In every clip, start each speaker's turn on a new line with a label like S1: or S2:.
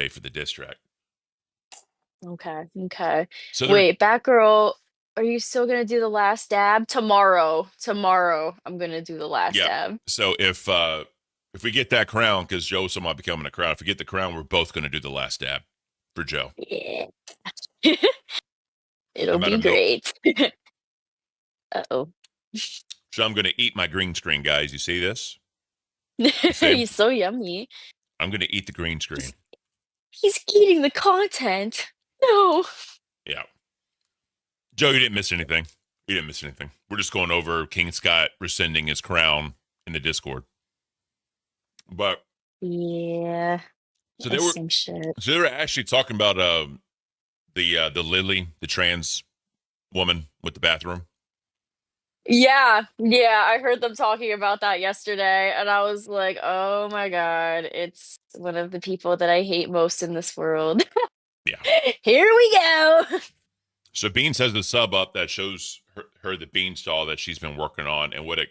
S1: pay for the diss track.
S2: Okay.
S1: So
S2: Wait, Batgirl, are you still gonna do the last dab? Tomorrow, I'm gonna do the last
S1: yeah.
S2: dab.
S1: So if we get that crown, because Joe's somehow becoming a crown, if we get the crown, we're both going to do the last dab for Joe.
S2: Yeah.
S1: No
S2: It'll
S1: matter
S2: be
S1: milk.
S2: great. Uh-oh.
S1: So I'm going to eat my green screen, guys. You see this? You see?
S2: He's so yummy.
S1: I'm going to eat the green screen.
S2: He's eating the content. No.
S1: Yeah. Joe, you didn't miss anything. You didn't miss anything. We're just going over King Scott rescinding his crown in the Discord. But
S2: Yeah.
S1: so
S2: That's some shit.
S1: they were actually talking about the Lily, the trans woman with the bathroom.
S2: Yeah, I heard them talking about that yesterday, and I was like, oh my god, it's one of the people that I hate most in this world.
S1: Yeah.
S2: Here we go.
S1: So Beans has the sub up that shows her the beanstal that she's been working on and what it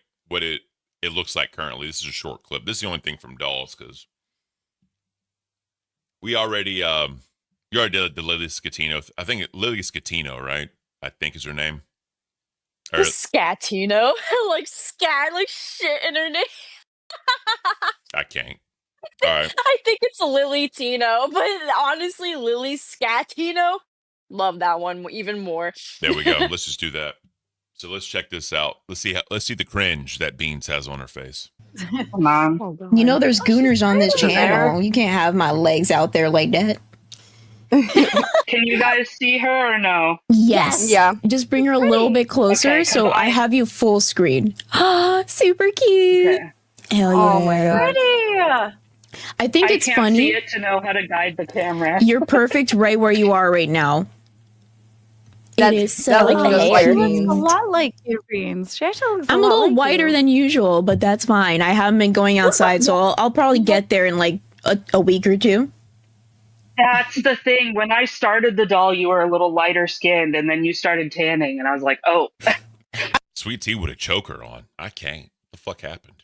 S1: looks like currently. This is a short clip. This is the only thing from Dolls because we already you already did the Lily Scatino. I think Lily Scatino, right? I think is her name. Or,
S2: Scatino, like scat, like shit in her name.
S1: I can't. All right.
S2: I think it's Lily Tino, but honestly, Lily Scatino, love that one even more.
S1: There we go. Let's just do that. So let's check this out. Let's see the cringe that Beans has on her face.
S3: Come on.
S2: Oh,
S4: You know there's gooners on this channel. You can't have my legs out there like that.
S3: Can you guys see her or no?
S4: Yes.
S5: Yeah.
S4: Just bring her a little bit closer
S3: Okay,
S4: so I have you full screen. Super cute.
S3: Okay.
S4: Hell yeah.
S5: Oh my god.
S3: Pretty.
S4: I think it's
S3: I can't
S4: funny.
S3: see it to know how to guide the camera.
S4: You're perfect right where you are right now. It is so
S5: that looks just like
S2: hair.
S5: me.
S6: A lot like your beans. Shasha looks
S4: I'm a
S6: lot
S4: little
S6: like
S4: whiter
S6: you.
S4: than usual, but that's fine. I haven't been going outside, so I'll probably get there in like a week or two.
S3: That's the thing. When I started the doll, you were a little lighter skinned, and then you started tanning, and I was like, oh.
S1: Sweet Tea with a choker on. I can't. What the fuck happened?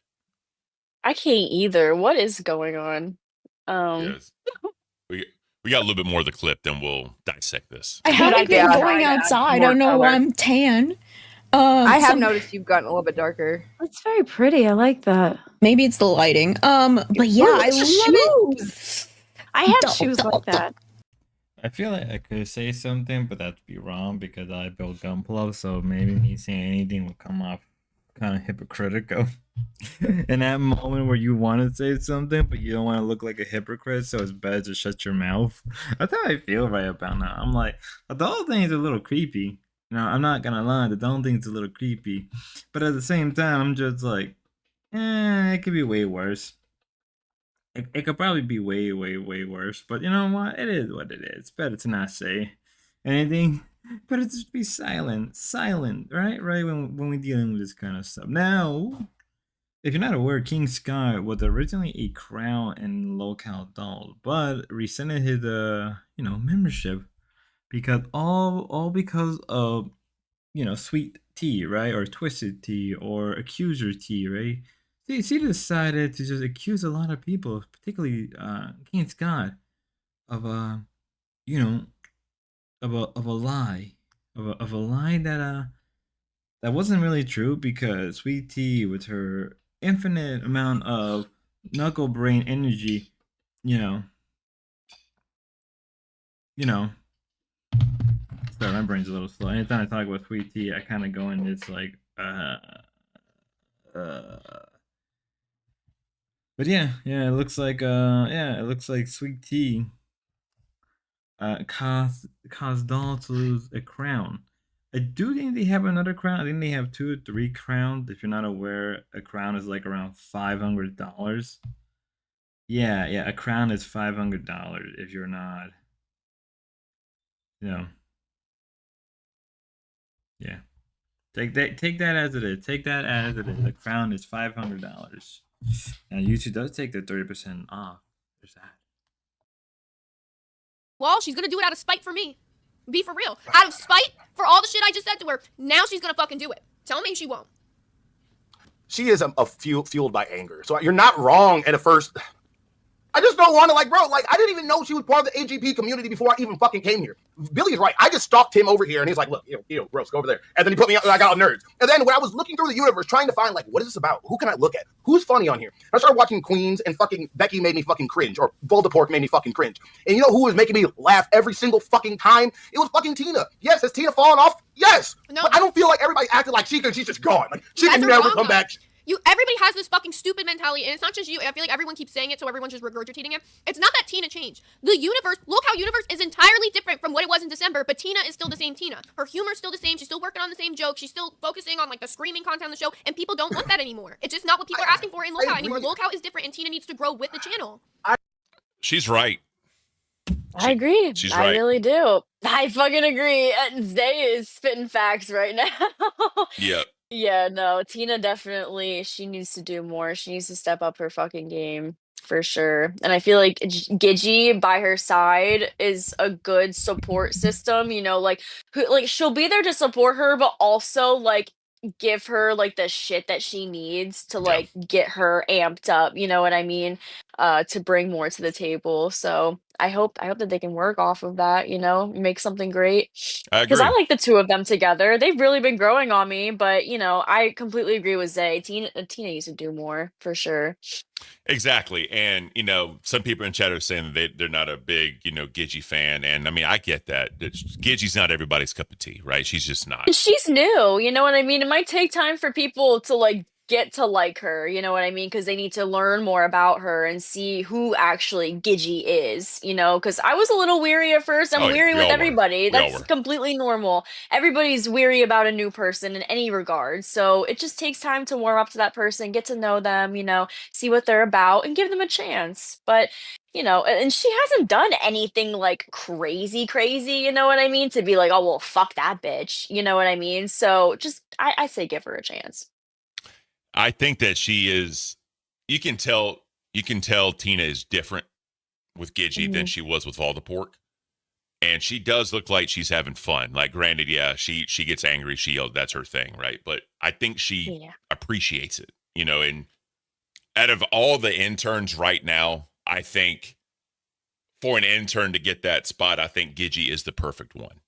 S2: I can't either. What is going on?
S1: Yes. We got a little bit more of the clip, then we'll dissect this.
S4: I haven't been
S3: idea.
S4: going
S3: Try to add
S4: outside. I
S3: more
S4: don't know why
S3: color.
S4: I'm tan.
S5: I have
S4: some-
S5: noticed you've gotten a little bit darker.
S6: It's very pretty. I like that.
S4: Maybe it's the lighting. But yeah, I love it.
S6: I have
S4: Duh,
S6: shoes
S4: duh,
S6: like
S4: duh.
S6: that.
S7: I feel like I could say something, but that'd be wrong because I built Gunpla, so maybe me saying anything will come off kind of hypocritical. In that moment where you want to say something, but you don't want to look like a hypocrite, so it's better to shut your mouth. That's how I feel right about now. I'm like, the whole thing is a little creepy. Now, I'm not gonna lie, the whole thing's a little creepy. But at the same time, I'm just like, it could be way worse. It could probably be way, way, way worse. But you know what? It is what it is. It's better to not say anything. Better to just be silent. Silent, right? Right when we're dealing with this kind of stuff. Now, if you're not aware, King Scott was originally a crown and local doll, but rescinded his membership because all because of Sweet Tea, right? Or Twisted Tea or Accuser Tea, right? She decided to just accuse a lot of people, particularly King Scott, of a lie, of a lie that wasn't really true because Sweet Tea, with her infinite amount of knuckle brain energy, sorry, my brain's a little slow. Anytime I talk about Sweet Tea, I kind of go in this like But yeah, it looks like Sweet Tea caused Doll to lose a crown. I do think they have another crown. I think they have 2 or 3 crowns. If you're not aware, a crown is like around $500. Yeah, a crown is $500 if you're not. Yeah. Take that as it is. Take that as it is. A crown is $500. Now YouTube does take the 30% off. There's that.
S8: Well, she's gonna do it out of spite for me. Be for real. Out of spite for all the shit I just said to her, now she's gonna fucking do it. Tell me she won't.
S9: She is fueled by anger. So you're not wrong at a first. I just don't want to, like, bro, like, I didn't even know she was part of the AGP community before I even fucking came here. Billy's right. I just stalked him over here, and he's like, look, Rose, go over there. And then he put me, I got all nerds. And then when I was looking through the universe, trying to find, like, what is this about? Who can I look at? Who's funny on here? I started watching Queens, and fucking Becky made me fucking cringe, or Voldemort made me fucking cringe. And you know who was making me laugh every single fucking time? It was fucking Tina. Yes, has Tina fallen off? Yes.
S8: No.
S9: But I don't feel like everybody acted like she's just gone. Like, she can never come back.
S8: Everybody has this fucking stupid mentality, and it's not just you. I feel like everyone keeps saying it, so everyone's just regurgitating it. It's not that Tina changed. The universe, look how universe is entirely different from what it was in December, but Tina is still the same Tina. Her humor's still the same. She's still working on the same jokes. She's still focusing on, like, the screaming content on the show, and people don't want that anymore. It's just not what people are asking for in lolcow anymore. Lolcow is different, and Tina needs to grow with the channel.
S1: She's right.
S2: I agree.
S1: She's
S2: I
S1: right.
S2: really do. I fucking agree. Zay is spitting facts right now.
S1: Yep.
S2: Yeah, no, Tina definitely, she needs to do more. She needs to step up her fucking game for sure. And I feel like Gigi by her side is a good support system, you know, like she'll be there to support her, but also like give her like the shit that she needs to like get her amped up, you know what I mean? To bring more to the table. So I hope that they can work off of that, you know, make something great.
S1: I
S2: Because
S1: agree.
S2: I like the two of them together. They've really been growing on me, but you know, I completely agree with Zay. Tina needs to do more for sure.
S1: Exactly. And, you know, some people in chat are saying that they're not a big, you know, Gigi fan. And I mean, I get that. Gigi's not everybody's cup of tea, right? She's just not.
S2: And she's new, you know what I mean? It might take time for people to like get to like her, you know what I mean? Because they need to learn more about her and see who actually Gigi is, you know? Because I was a little weary at first. I'm weary with everybody. That's completely normal. Everybody's weary about a new person in any regard. So it just takes time to warm up to that person, get to know them, you know, see what they're about, and give them a chance. But you know, and she hasn't done anything like crazy, you know what I mean? To be like, oh, well, fuck that bitch. You know what I mean? So just, I say give her a chance.
S1: I think that she is, you can tell Tina is different with Gigi than she was with Voldemort. And she does look like she's having fun. Like, granted, yeah, she gets angry. She yells, that's her thing, right? But I think she appreciates it, you know, and out of all the interns right now, I think for an intern to get that spot, I think Gigi is the perfect one.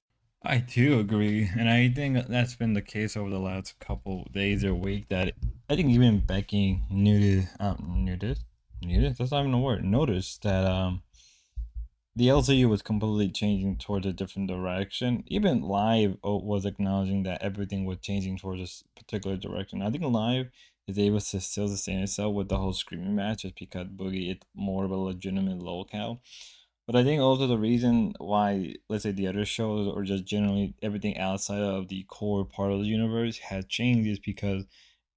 S7: I do agree, and I think that's been the case over the last couple days or week. That I think even Becky noticed. That's not even a word. Noticed that the LCU was completely changing towards a different direction. Even Live was acknowledging that everything was changing towards this particular direction. I think Live is able to still sustain itself with the whole screaming match, just because Boogie is more of a legitimate lolcow. But I think also the reason why, let's say, the other shows or just generally everything outside of the core part of the universe has changed is because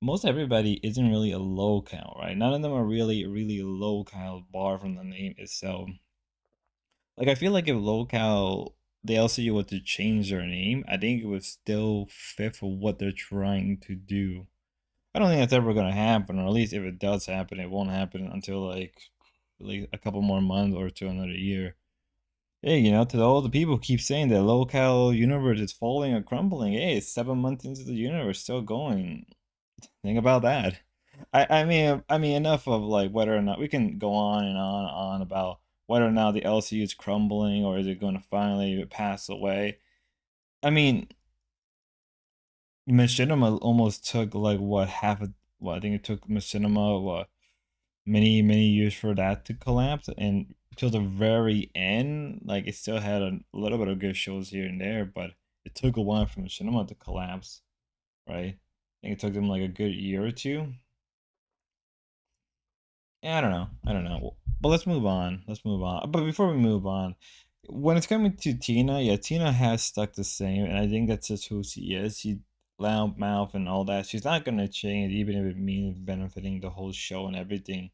S7: most everybody isn't really a lolcow, right? None of them are really lolcow, bar from the name itself. Like, I feel like if lolcow, the LCU was to change their name, I think it would still fit for what they're trying to do. I don't think that's ever going to happen, or at least if it does happen, it won't happen until like a couple more months or to another year. Hey, you know, to all the people who keep saying that lolcow universe is falling or crumbling, hey, it's 7 months into the universe, still going. Think about that. I mean, enough of like whether or not we can go on and on about whether or not the LCU is crumbling or is it going to finally pass away. I mean, Machinima almost took like what I think it took Machinima many years for that to collapse, and till the very end, like, it still had a little bit of good shows here and there, but it took a while for Machinima to collapse, right? I think it took them like a good year or two. Yeah, I don't know. But let's move on. But before we move on, when it's coming to Tina, yeah, Tina has stuck the same, and I think that's just who she is. She loud mouth and all that. She's not gonna change, even if it means benefiting the whole show and everything.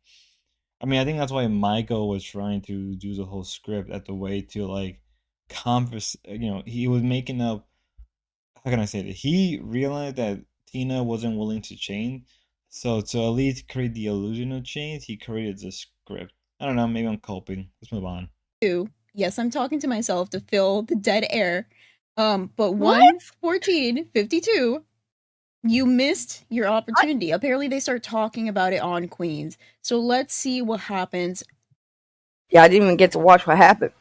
S7: I mean, I think that's why Michael was trying to do the whole script at the way to like converse. You know, he was making up. How can I say that? He realized that Tina wasn't willing to change, so to at least create the illusion of change, he created the script. I don't know. Maybe I'm coping. Let's move on.
S4: Yes, I'm talking to myself to fill the dead air. But 1:14:52. You missed your opportunity. Apparently, they start talking about it on Queens. So let's see what happens
S5: Yeah, I didn't even get to watch what happened.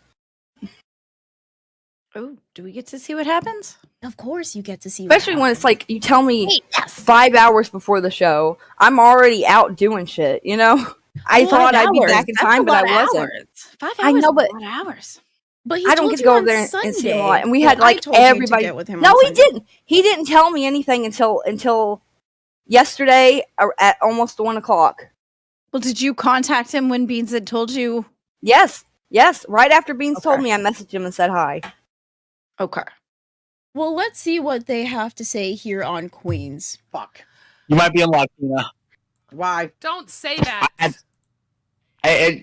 S6: Oh, do we get to see what happens?
S4: Of course, you get to see.
S5: Especially when it's like you tell me
S6: Yes.
S5: 5 hours before the show, I'm already out doing shit. You know, I thought I'd be back in time, but I wasn't.
S6: 5 hours.
S5: I know, but
S6: a lot of hours.
S4: But he
S5: I don't
S4: told
S5: get to
S4: you
S5: go
S4: on
S5: over there and see him a
S4: Sunday.
S5: lot. And we
S4: Well,
S5: had
S4: I
S5: like
S4: told you to
S5: everybody.
S4: get with him
S5: No,
S4: on
S5: he
S4: Sunday.
S5: didn't. He didn't tell me anything until yesterday at almost 1 o'clock.
S6: Well, did you contact him when Beans had told you?
S5: Yes. Right after Beans told me, I messaged him and said hi.
S6: Okay.
S4: Well, let's see what they have to say here on Queens.
S10: Fuck.
S11: You might be in luck, Tina.
S10: Why?
S12: Don't say that.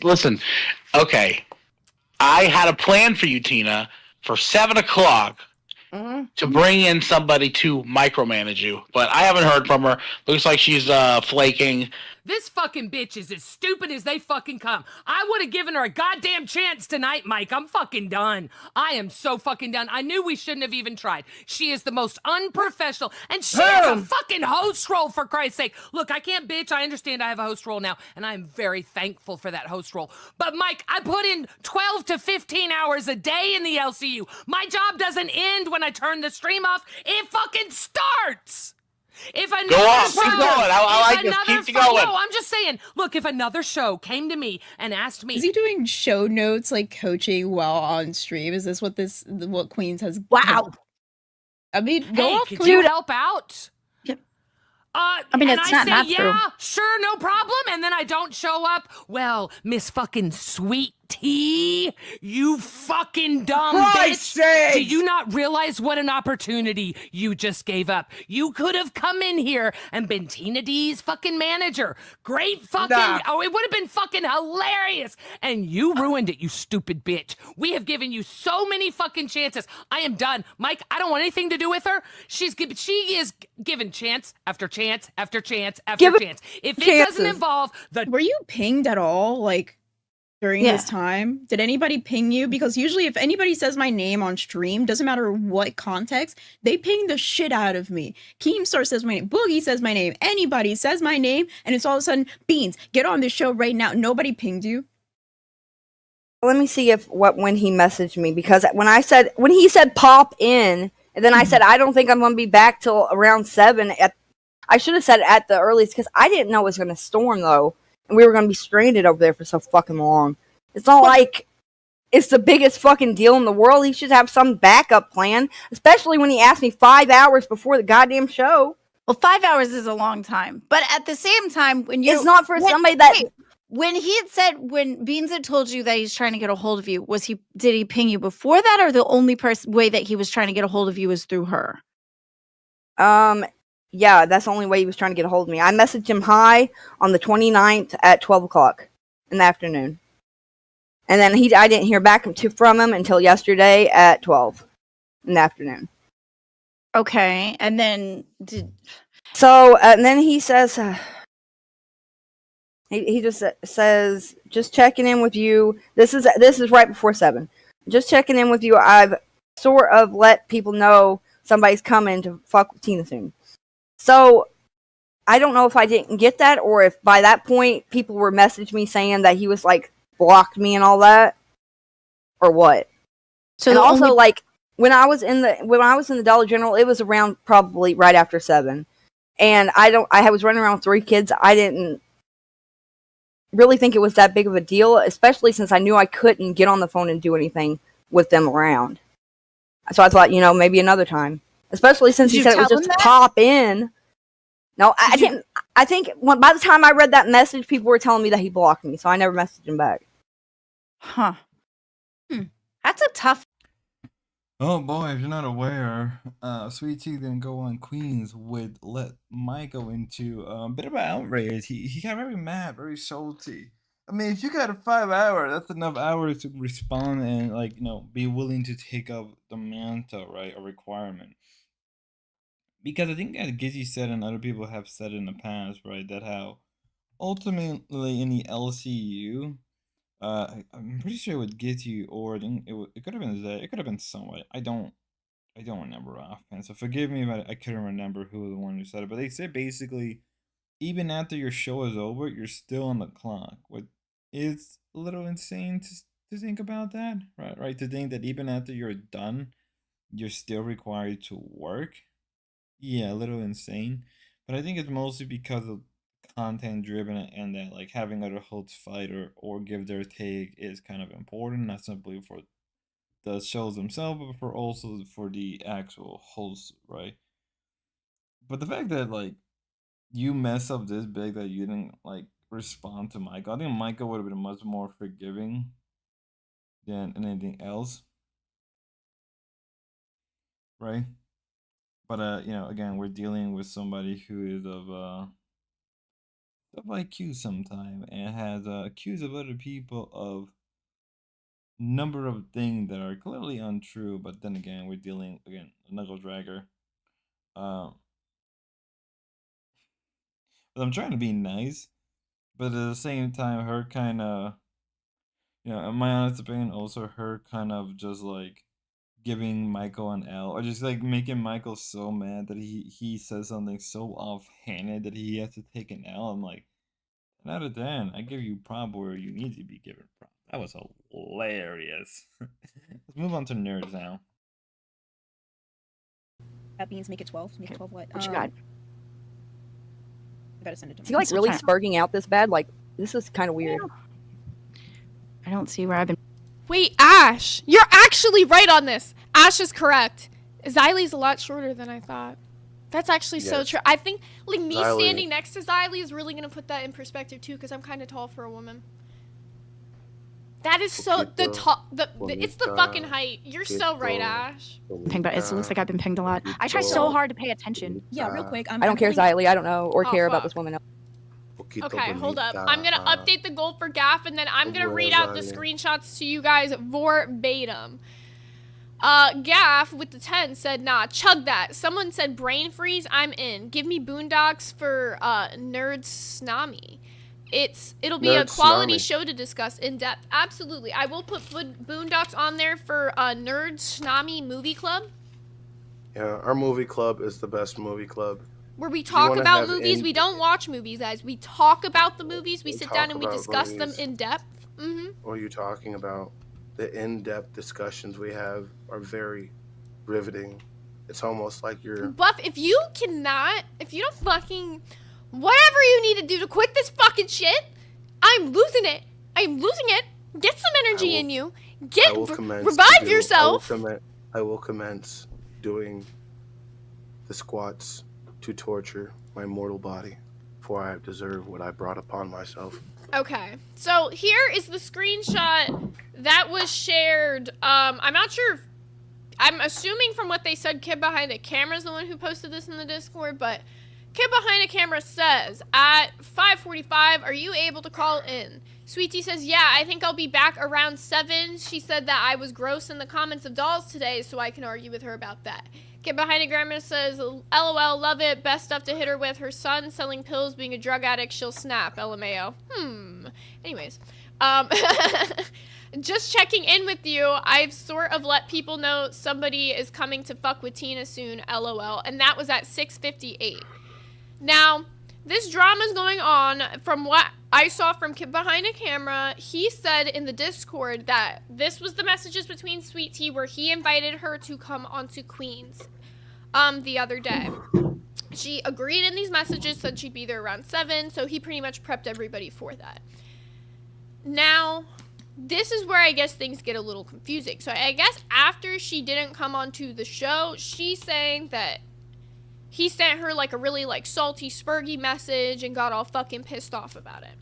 S11: Listen, okay. I had a plan for you, Tina, for 7 o'clock to bring in somebody to micromanage you, but I haven't heard from her. Looks like she's flaking.
S12: This fucking bitch is as stupid as they fucking come. I would have given her a goddamn chance tonight, Mike. I'm fucking done. I am so fucking done. I knew we shouldn't have even tried. She is the most unprofessional, and she has a fucking host role, for Christ's sake. Look, I can't bitch. I understand I have a host role now, and I'm very thankful for that host role. But, Mike, I put in 12 to 15 hours a day in the LCU. My job doesn't end when I turn the stream off. It fucking starts. If another
S11: Go off,
S12: show,
S11: keep going. I like this. Keep going.
S12: No, I'm just saying. Look, if another show came to me and asked me,
S4: Is he doing show notes, like coaching while on stream? Is this what Queens has?
S6: Wow.
S4: I mean, go
S12: hey,
S4: off,
S12: could
S4: Queens.
S12: you help out?
S6: Yep.
S12: I
S6: mean,
S12: and
S6: it's
S12: I
S6: not
S12: say,
S6: true.
S12: yeah, sure, no problem, and then I don't show up. Well, Miss fucking Sweet Tea, you fucking dumb
S10: Christ
S12: bitch.
S10: sakes!
S12: Do you not realize what an opportunity you just gave up? You could have come in here and been Tina D's fucking manager. Great fucking, oh, it would have been fucking hilarious. And you ruined it, you stupid bitch. We have given you so many fucking chances. I am done. Mike, I don't want anything to do with her. She is given chance after chance after chance after chance. If it doesn't involve the...
S4: Were you pinged at all, like, during this time? Did anybody ping you? Because usually if anybody says my name on stream, doesn't matter what context, they ping the shit out of me. Keemstar says my name, Boogie says my name, anybody says my name, and it's all of a sudden, Beans, get on this show right now. Nobody pinged you.
S5: Let me see when he messaged me, because when he said pop in, and then I said I don't think I'm going to be back till around 7. I should have said at the earliest, because I didn't know it was going to storm though, and we were going to be stranded over there for so fucking long. It's not like it's the biggest fucking deal in the world. He should have some backup plan, especially when he asked me 5 hours before the goddamn show.
S6: Well, 5 hours is a long time, but at the same time,
S5: it's not for somebody that.
S6: Wait, when he had said, when Beans had told you that he's trying to get a hold of you, did he ping you before that, or the only way that he was trying to get a hold of you was through her?
S5: Yeah, that's the only way he was trying to get a hold of me. I messaged him hi on the 29th at 12 o'clock in the afternoon. And then I didn't hear back from him until yesterday at 12 in the afternoon.
S6: Okay, and then
S5: and then he says, he just says, just checking in with you. This is right before 7. Just checking in with you. I've sort of let people know somebody's coming to fuck with Tina soon. So, I don't know if I didn't get that, or if by that point people were messaging me saying that he was like blocked me and all that, or what. So, and also like when I was in the Dollar General, it was around probably right after 7, and I was running around with 3 kids. I didn't really think it was that big of a deal, especially since I knew I couldn't get on the phone and do anything with them around. So I thought, maybe another time. Especially since he said it was just pop in. No, I didn't. I think by the time I read that message, people were telling me that he blocked me, so I never messaged him back.
S6: Huh. That's a tough.
S7: Oh boy, if you're not aware, Sweet Tea didn't go on Queens would let Mike go into a bit of an outrage. He got very mad, very salty. I mean, if you got 5 hours, that's enough hours to respond and be willing to take up the mantle, right? A requirement. Because I think as Gizzy said and other people have said in the past, right, that how ultimately in the LCU, I'm pretty sure with Gizzy or it could have been Zay, it could have been somebody. I don't remember offhand, so forgive me if I couldn't remember who was the one who said it. But they said basically, even after your show is over, you're still on the clock. What is a little insane to think about that, right? Right, to think that even after you're done, you're still required to work. Yeah, a little insane. But I think it's mostly because of content driven and that like having other hosts fight or give their take is kind of important, not simply for the shows themselves, but for also for the actual hosts, right? But the fact that like you mess up this big that you didn't like respond to Michael, I think Michael would have been much more forgiving than anything else, right? But you know, again, we're dealing with somebody who is of IQ sometime and has accused of other people of number of things that are clearly untrue. But then again, we're dealing again a knuckle dragger. Um, but I'm trying to be nice, but at the same time, her kind of, you know, in my honest opinion, also her kind of just like giving Michael an L, or just like making Michael so mad that he says something so offhanded that he has to take an L. I'm like, 10 out of 10, I give you prop where you need to be given prop. That was hilarious. Let's move on to nerds now.
S4: That means make it 12. Make it 12 what?
S5: What you got?
S4: I gotta send it to
S5: Is he like really spurging out this bad? Like, this is kind of weird.
S6: I don't see where I've been.
S8: Wait, Ash, you're actually right on this. Ash is correct. Xylee's a lot shorter than I thought. That's actually so true. I think like me standing next to Xylee is really gonna put that in perspective too, because I'm kind of tall for a woman. That is so it's the fucking height. You're so right, Ash.
S6: Pinged, but it looks like I've been pinged a lot. I try so hard to pay attention.
S4: Yeah, real quick.
S5: I don't care, Xylee. I don't know or care about
S8: fuck.
S5: this woman.
S8: Okay, hold up. I'm gonna update the goal for Gaff, and then I'm gonna read out the screenshots to you guys verbatim. Gaff with the 10 said, nah, chug that. Someone said brain freeze, I'm in. Give me Boondocks for Nerd Snami. It'll be
S10: Nerd
S8: a quality
S10: Snami.
S8: show to discuss in depth. Absolutely. I will put Boondocks on there for Nerd Snami Movie Club,
S10: Yeah, our movie club is the best movie club.
S8: where we
S10: If you
S8: talk
S10: wanna
S8: about
S10: have
S8: movies.
S10: in-
S8: We don't watch movies, guys. We talk about the movies. We
S10: We
S8: sit
S10: talk
S8: down and we
S10: about
S8: discuss them
S10: movies.
S8: in depth.
S10: What are you talking about? The in-depth discussions we have are very riveting. It's almost like you're
S8: Buff, if you don't fucking, whatever you need to do to quit this fucking shit, I'm losing it. I'm losing it. Get some energy in you.
S10: I will commence
S8: Revive
S10: to do-
S8: yourself.
S10: I will commence doing the squats to torture my mortal body, for I deserve what I brought upon myself.
S8: Okay, so here is the screenshot that was shared. I'm not sure if, I'm assuming from what they said, Kid Behind the Camera is the one who posted this in the Discord, but Kid Behind the Camera says, at 5:45, are you able to call in? Sweetie says, yeah, I think I'll be back around 7. She said that I was gross in the comments of dolls today, so I can argue with her about that. Kid Behind the Camera says, LOL, love it, best stuff to hit her with. Her son selling pills, being a drug addict, she'll snap, LMAO. Anyways, just checking in with you. I've sort of let people know somebody is coming to fuck with Tina soon, LOL, and that was at 6:58. Now, this drama is going on. From what I saw from Kid Behind a Camera, he said in the Discord that this was the messages between Sweet Tea where he invited her to come onto Queens the other day. She agreed in these messages, said she'd be there around 7, so he pretty much prepped everybody for that. Now, this is where I guess things get a little confusing. So I guess after she didn't come onto the show, she's saying that he sent her like a really like salty, spurgy message and got all fucking pissed off about it.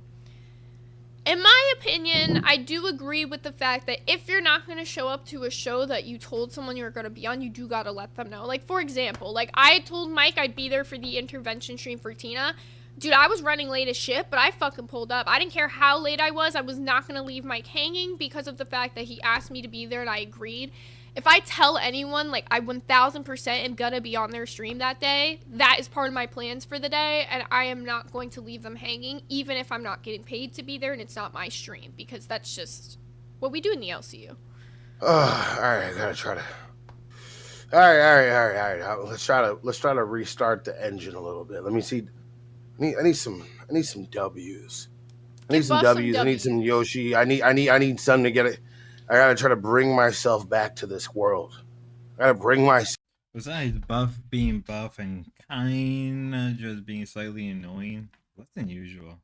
S8: In my opinion, I do agree with the fact that if you're not going to show up to a show that you told someone you were going to be on, you do got to let them know. Like, for example, like I told Mike I'd be there for the intervention stream for Tina. Dude, I was running late as shit, but I fucking pulled up. I didn't care how late I was not going to leave Mike hanging because of the fact that he asked me to be there and I agreed. If I tell anyone, like, I 1000% am gonna be on their stream that day, that is part of my plans for the day, and I am not going to leave them hanging, even if I'm not getting paid to be there and it's not my stream, because that's just what we do in the LCU.
S10: Alright, I gotta try to... Alright. Let's try to restart the engine a little bit. Let me see. I need some W's. I need some
S8: buff some
S10: W's. I need some Yoshi. I need something to get it. I gotta try to bring myself back to this world. I gotta bring myself.
S7: Besides buff being buff and kinda just being slightly annoying, less than usual.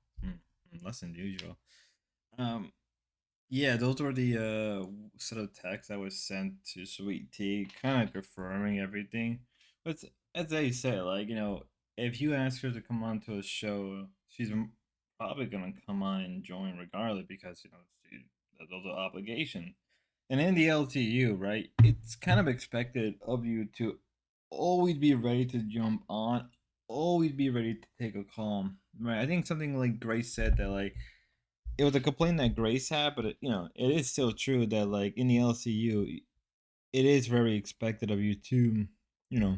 S7: Less than usual. Yeah, those were the set of texts that was sent to Sweet Tea, kind of confirming everything. But as I said, like, you know, if you ask her to come on to a show, she's probably gonna come on and join regardless because, you know, she, those are obligations. And in the LTU, right, it's kind of expected of you to always be ready to jump on, always be ready to take a call, right? I think something like Grace said that, like, it was a complaint that Grace had, but you know, it is still true that, like, in the LCU, it is very expected of you to, you know,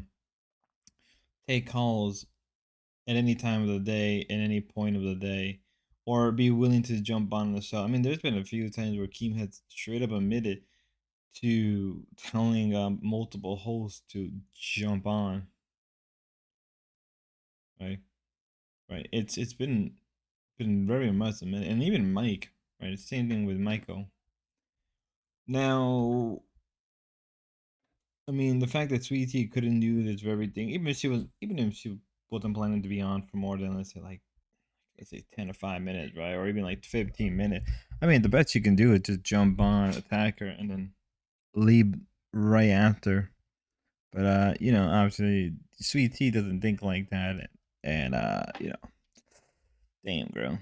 S7: take calls at any time of the day, at any point of the day, or be willing to jump on the show. I mean, there's been a few times where Keem has straight up admitted to telling multiple hosts to jump on. Right, right. It's been very impressive, and even Mike. Right, same thing with Michael. Now, I mean, the fact that Sweet Tea couldn't do this very thing, even if she wasn't planning to be on for more than, let's say 10 or 5 minutes, right, or even like 15 minutes. I mean, the best you can do is just jump on, attack her, and then leave right after. But you know, obviously, Sweet Tea doesn't think like that, and you know, damn girl.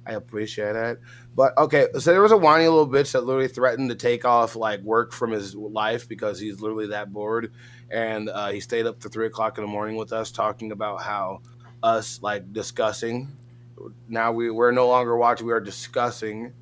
S10: I appreciate that. But okay, so there was a whiny little bitch that literally threatened to take off like work from his life because he's literally that bored, and he stayed up to 3 o'clock in the morning with us talking about how us like discussing. Now we're no longer watching; we are discussing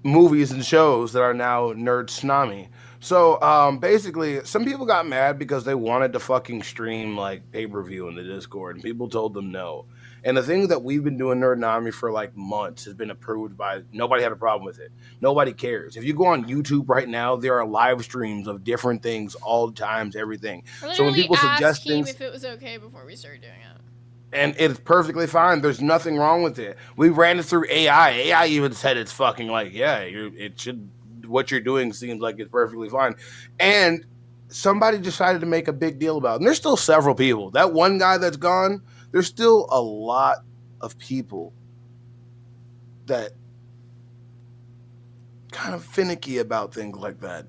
S10: movies and shows that are now nerd tsunami. So basically, some people got mad because they wanted to fucking stream like pay-per-view in the Discord, and people told them no. And the thing that we've been doing Nerdnami for like months has been approved by nobody had a problem with it. Nobody cares. If you go on YouTube right now, there are live streams of different things all times, everything. So when people suggest things,
S8: if it was okay before we started doing it.
S10: and it's perfectly fine. There's nothing wrong with it. We ran it through AI. AI even said it's fucking like, yeah, it should. What you're doing seems like it's perfectly fine. And somebody decided to make a big deal about it. And there's still several people. That one guy that's gone, there's still a lot of people that kind of finicky about things like that.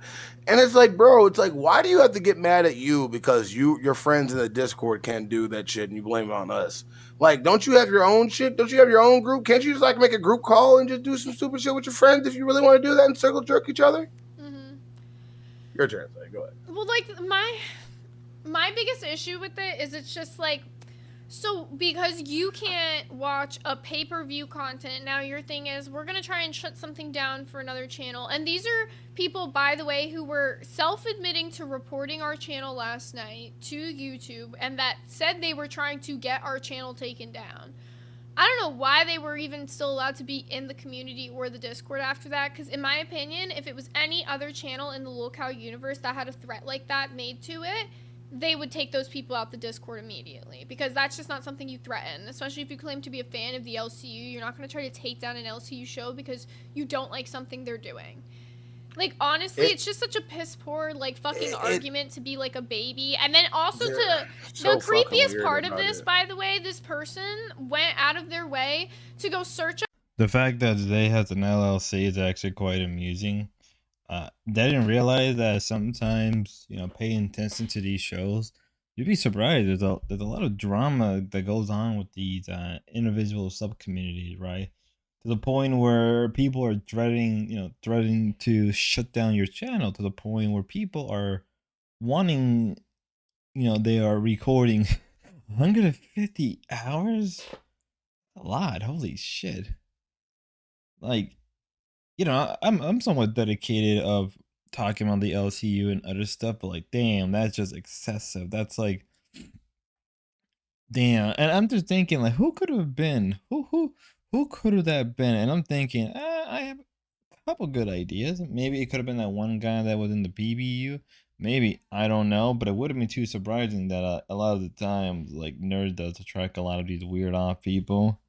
S10: And it's like, bro, it's like, why do you have to get mad at you because your friends in the Discord can't do that shit and you blame it on us? Like, don't you have your own shit? Don't you have your own group? Can't you just like make a group call and just do some stupid shit with your friends if you really want to do that and circle jerk each other?
S8: Mm-hmm.
S10: Your turn, go ahead.
S8: Well, like my biggest issue with it is it's just like, so because you can't watch a pay-per-view content, now your thing is we're gonna try and shut something down for another channel. And these are people, by the way, who were self-admitting to reporting our channel last night to YouTube, and that said they were trying to get our channel taken down. I don't know why they were even still allowed to be in the community or the Discord after that, because in my opinion, if it was any other channel in the lolcow universe that had a threat like that made to it, they would take those people out the Discord immediately, because that's just not something you threaten, especially if you claim to be a fan of the LCU. You're not going to try to take down an LCU show because you don't like something they're doing. Like, honestly, it's just such a piss poor, like, fucking argument to be like a baby. And then also the creepiest part of this, by the way, this person went out of their way to go search.
S7: The fact that they has an LLC is actually quite amusing. They didn't realize that sometimes, you know, paying attention to these shows, you'd be surprised. There's a lot of drama that goes on with these individual sub communities, right? To the point where people are threatening to shut down your channel. To the point where people are wanting, they are recording 150 hours. A lot. Holy shit! Like, I'm somewhat dedicated of talking about the LCU and other stuff, but like, damn, that's just excessive. That's like, damn. And I'm just thinking, like, who could have been? Who could have that been? And I'm thinking, I have a couple good ideas. Maybe it could have been that one guy that was in the BBU. maybe, I don't know, but it wouldn't be too surprising that a lot of the times, like, nerd does attract a lot of these weird off people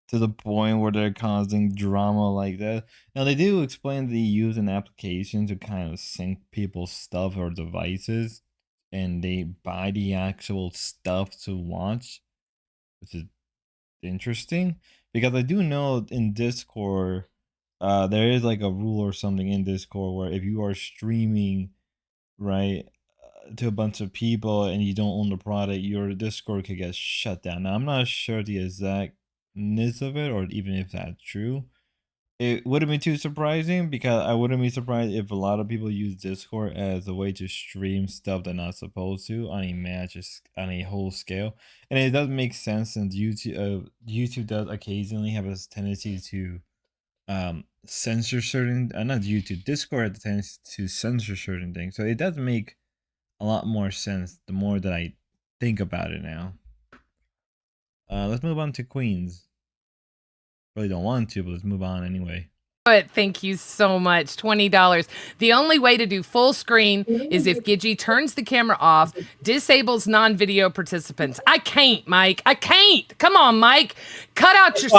S7: to the point where they're causing drama like that. Now, they do explain they use an application to kind of sync people's stuff or devices, and they buy the actual stuff to watch, which is interesting, because I do know in Discord, there is like a rule or something in Discord where if you are streaming, right, to a bunch of people and you don't own the product, your Discord could get shut down. Now, I'm not sure the exactness of it, or even if that's true. It wouldn't be too surprising, because I wouldn't be surprised if a lot of people use Discord as a way to stream stuff they're not supposed to on on a whole scale. And it does make sense, since YouTube does occasionally have a tendency to censor certain, not YouTube, Discord has a tendency to censor certain things. So it does make a lot more sense the more that I think about it now. Let's move on to Queens. Really don't want to, but let's move on anyway.
S12: But thank you so much. $20. The only way to do full screen is if Gidgey turns the camera off, disables non-video participants. I can't, Mike. I can't. Come on, Mike. Cut her some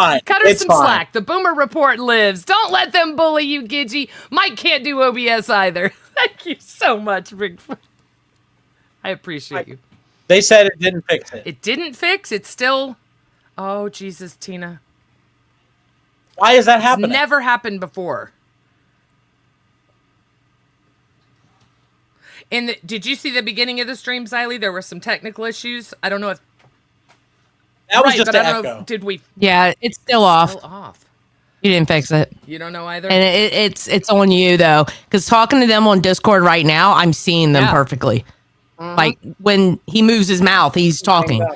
S12: slack. The Boomer Report lives. Don't let them bully you, Gidgey. Mike can't do OBS either. Thank you so much, Bigfoot. I appreciate you.
S13: They said it didn't fix it.
S12: It didn't fix. It's still. Oh, Jesus, Tina.
S13: Why is that happening?
S12: It's never happened before. Did you see the beginning of the stream, Xylee? There were some technical issues. I don't know if
S13: that was just an echo.
S12: Did we?
S14: Yeah, it's still off.
S12: Still off.
S14: You didn't fix it.
S12: You don't know either.
S14: And it's on you though, because talking to them on Discord right now, I'm seeing them perfectly. Like when he moves his mouth, he's talking.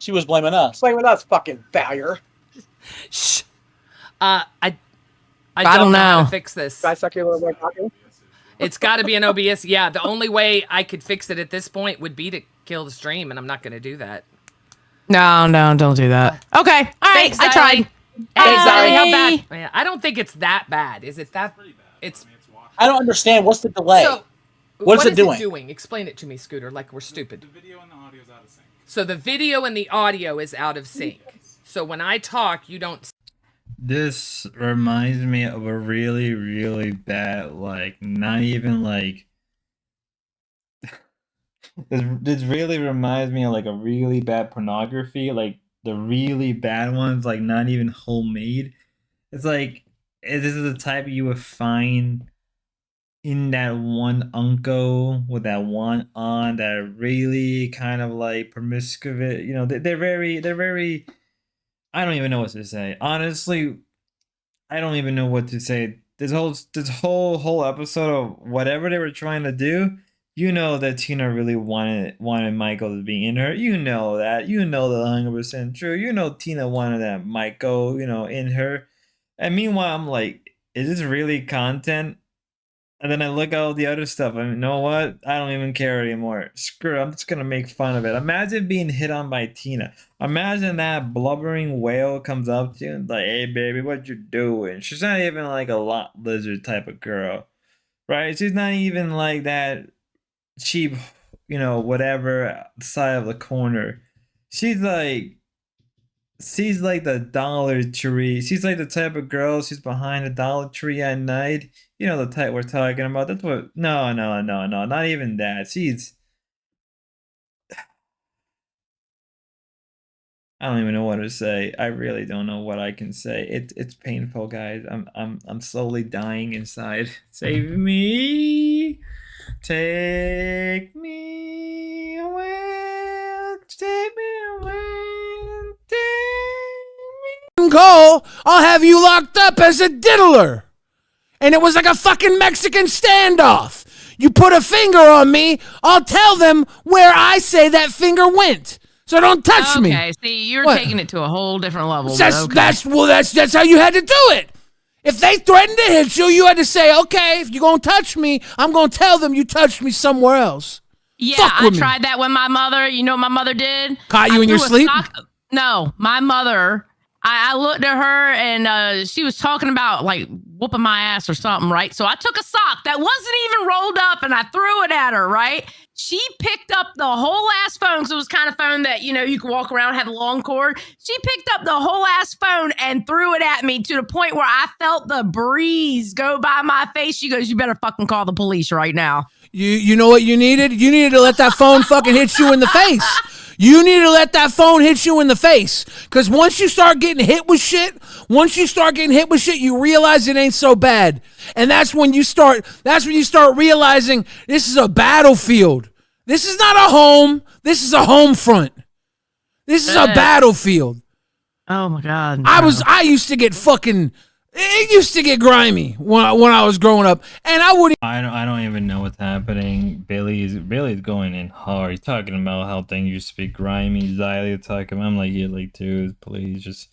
S13: She was blaming us. Blaming us, fucking failure.
S12: Shh. I don't know how to fix this.
S13: Can I suck your little boy talking?
S12: It's got to be an OBS. Yeah, the only way I could fix it at this point would be to kill the stream, and I'm not going to do that.
S14: No, don't do that. Okay, all right,
S12: Thanks,
S14: I tried.
S12: Hey, Xylee, how bad? Yeah, I don't think it's that bad. Is it that? It's.
S13: I don't understand. What's the delay?
S12: So,
S13: what is it doing?
S12: Explain it to me, Scooter, like we're stupid. The video and the audio is out of sync. So the video and the audio is out of sync. So when I talk, you don't.
S7: This reminds me of a really, really bad, like, not even like. This really reminds me of like a really bad pornography, like the really bad ones, like not even homemade. It's like, this is the type you would find in that one uncle with that one aunt that are really kind of like promiscuous. You know, they're very. I don't even know what to say. Honestly, I don't even know what to say. This whole episode of whatever they were trying to do, you know that Tina really wanted Michael to be in her. You know that. You know that 100% true. You know Tina wanted that Michael, in her. And meanwhile, I'm like, is this really content? And then I look at all the other stuff. I mean, you know what? I don't even care anymore. Screw it. I'm just going to make fun of it. Imagine being hit on by Tina. Imagine that blubbering whale comes up to you and like, hey, baby, what you doing? She's not even like a lot lizard type of girl, right? She's not even like that cheap, whatever side of the corner. She's like the Dollar Tree. She's like the type of girl, she's behind the Dollar Tree at night. You know the type we're talking about. That's what. No, not even that. I don't even know what to say. I really don't know what I can say. It's painful, guys. I'm slowly dying inside. Save me, take me away, take me away, take me.
S15: Cole, I'll have you locked up as a diddler. And it was like a fucking Mexican standoff. You put a finger on me, I'll tell them where I say that finger went. So don't touch me.
S14: Okay, see, you're taking it to a whole different level.
S15: That's how you had to do it. If they threatened to hit you, you had to say, okay, if you're going to touch me, I'm going to tell them you touched me somewhere else.
S14: Yeah, I tried that with my mother. You know what my mother did?
S15: Caught you in your sleep?
S14: No, my mother I looked at her and she was talking about like whooping my ass or something, right? So I took a sock that wasn't even rolled up and I threw it at her, right? She picked up the whole ass phone because it was kind of phone that, you know, you could walk around, had a long cord. She picked up the whole ass phone and threw it at me to the point where I felt the breeze go by my face. She goes, "You better fucking call the police right now."
S15: You know what you needed? You needed to let that phone fucking hit you in the face. You need to let that phone hit you in the face. Because once you start getting hit with shit, you realize it ain't so bad. And that's when you start realizing this is a battlefield. This is not a home. This is a home front. This is a battlefield.
S14: Oh my God. No.
S15: I used to get fucking, it used to get grimy when I was growing up. And
S7: I don't even know what's happening. Billy's going in hard. He's talking about how things used to be grimy. Xylia talking. I'm like, yeah, like, dude, please just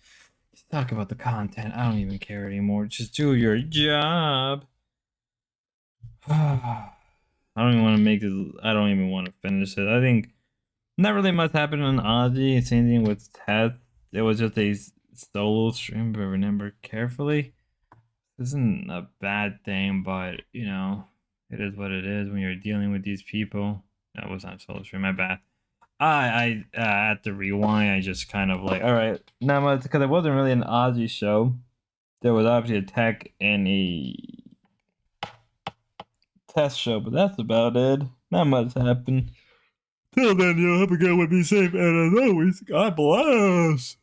S7: talk about the content. I don't even care anymore. Just do your job. I don't even want to make this. I don't even want to finish it. I think not really much happened on Ozzy. Same thing with Ted. It was just a solo stream, but remember carefully. This isn't a bad thing, but you know, it is what it is when you're dealing with these people. That was not solo stream, my bad. I had to rewind. I just kind of like, all right, not much, because it wasn't really an Ozzy show. There was obviously a tech and a test show, but that's about it. Not much happened. Till then, yo, hope you guys would be safe, and as always, God bless.